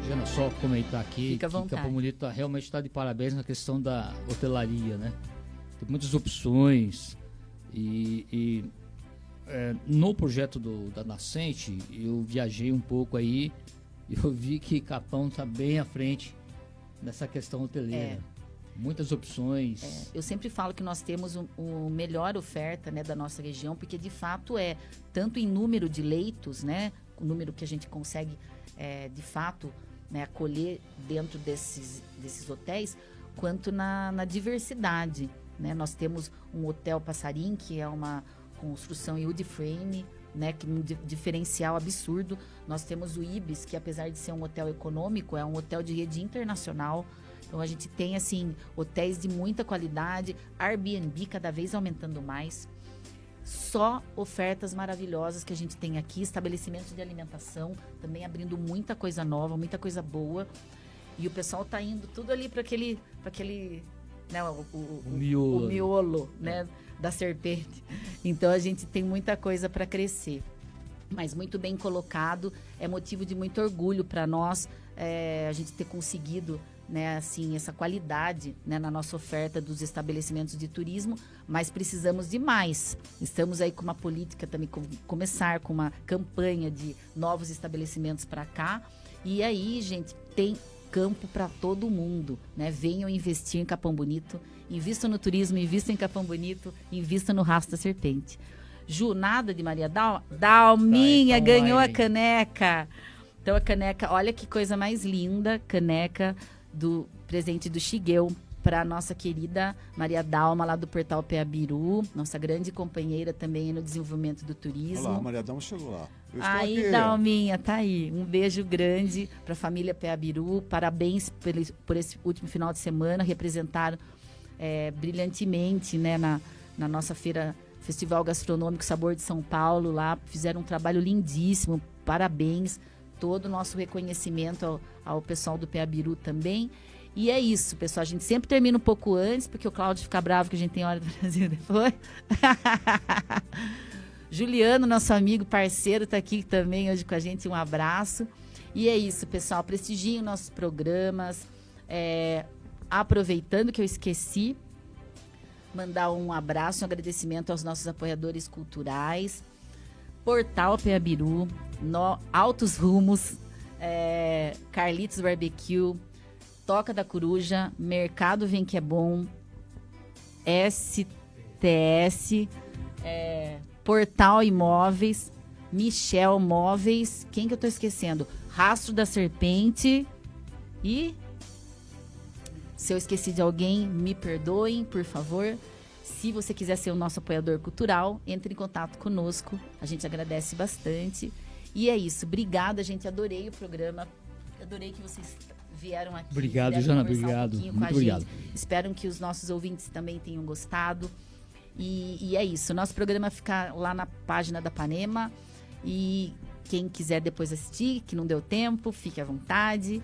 Jana, só comentar aqui Fica à que vontade. Capão Bonito realmente está de parabéns na questão da hotelaria, né? Tem muitas opções e no projeto da Nascente eu viajei um pouco aí e eu vi que Capão está bem à frente nessa questão hoteleira. Muitas opções. Eu sempre falo que nós temos o melhor oferta, né, da nossa região, porque de fato tanto em número de leitos, né, o número que a gente consegue de fato, né, acolher dentro desses hotéis, quanto na diversidade, né? Nós temos um Hotel Passarim, que é uma construção em wood frame, né, que é um diferencial absurdo. Nós temos o Ibis, que apesar de ser um hotel econômico, é um hotel de rede internacional. Então a gente tem assim hotéis de muita qualidade, Airbnb cada vez aumentando mais. Só ofertas maravilhosas que a gente tem aqui, estabelecimentos de alimentação, também abrindo muita coisa nova, muita coisa boa. E o pessoal tá indo tudo ali para aquele, né, o miolo, né, da serpente. Então a gente tem muita coisa para crescer. Mas muito bem colocado, é motivo de muito orgulho para nós a gente ter conseguido, né, assim, essa qualidade, né, na nossa oferta dos estabelecimentos de turismo, mas precisamos de mais. Estamos aí com uma política também, começar com uma campanha de novos estabelecimentos para cá. E aí, gente, tem campo para todo mundo, né? Venham investir em Capão Bonito, invistam no turismo, invistam em Capão Bonito, invistam no Rastro da Serpente. Ju, nada de Maria Dalma? Dalminha, então ganhou vai. a caneca. Então a caneca, olha que coisa mais linda, caneca do presente do Shigeu para nossa querida Maria Dalma, lá do Portal Peabiru, nossa grande companheira também no desenvolvimento do turismo. Olha lá, a Maria Dalma chegou lá. Eu estou Aí, aqui. Dalminha, tá aí. Um beijo grande para a família Peabiru. Parabéns por esse último final de semana. Representaram brilhantemente, né, na nossa feira Festival Gastronômico Sabor de São Paulo. Lá fizeram um trabalho lindíssimo. Parabéns. Todo o nosso reconhecimento ao pessoal do Peabiru também. E é isso, pessoal. A gente sempre termina um pouco antes, porque o Cláudio fica bravo que a gente tem hora do Brasil depois. Juliano, nosso amigo, parceiro, está aqui também hoje com a gente. Um abraço. E é isso, pessoal. Prestigiem nossos programas. Aproveitando que eu esqueci, mandar um abraço, um agradecimento aos nossos apoiadores culturais. Portal Peabiru, Altos Rumos, Carlitos Barbecue, Toca da Coruja, Mercado Vem Que É Bom, STS, Portal Imóveis, Michel Móveis, quem que eu tô esquecendo? Rastro da Serpente e... Se eu esqueci de alguém, me perdoem, por favor. Se você quiser ser o nosso apoiador cultural, entre em contato conosco. A gente agradece bastante. E é isso. Obrigada, gente. Adorei o programa. Adorei que vocês vieram aqui. Obrigado, Jana. conversar Obrigado. Um pouquinho Muito com a obrigado. gente. Espero que os nossos ouvintes também tenham gostado. E é isso. Nosso programa fica lá na página da Panema. E quem quiser depois assistir, que não deu tempo, fique à vontade.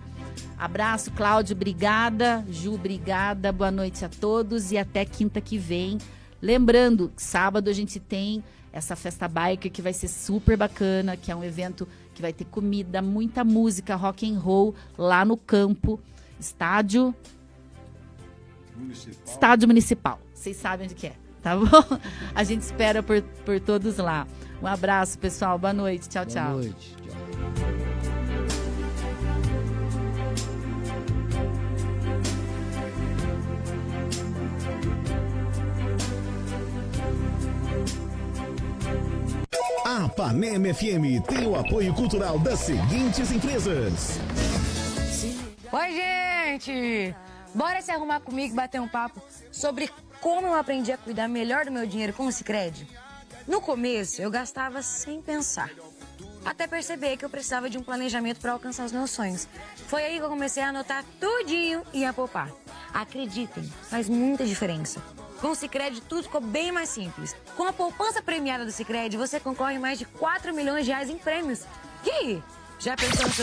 Abraço, Cláudio, obrigada. Ju, obrigada. Boa noite a todos e até quinta que vem. Lembrando, sábado a gente tem essa festa biker que vai ser super bacana, que é um evento que vai ter comida, muita música, rock and roll lá no campo. Estádio Municipal. Vocês sabem onde que é, tá bom? A gente espera por todos lá. Um abraço, pessoal. Boa noite. Tchau, tchau. Boa noite. Tchau. A Panema FM tem o apoio cultural das seguintes empresas. Oi, gente! Bora se arrumar comigo e bater um papo sobre como eu aprendi a cuidar melhor do meu dinheiro com o Sicredi? No começo, eu gastava sem pensar. Até perceber que eu precisava de um planejamento para alcançar os meus sonhos. Foi aí que eu comecei a anotar tudinho e a poupar. Acreditem, faz muita diferença. Com o Sicredi, tudo ficou bem mais simples. Com a poupança premiada do Sicredi, você concorre a mais de 4 milhões de reais em prêmios. E aí, já pensou no seu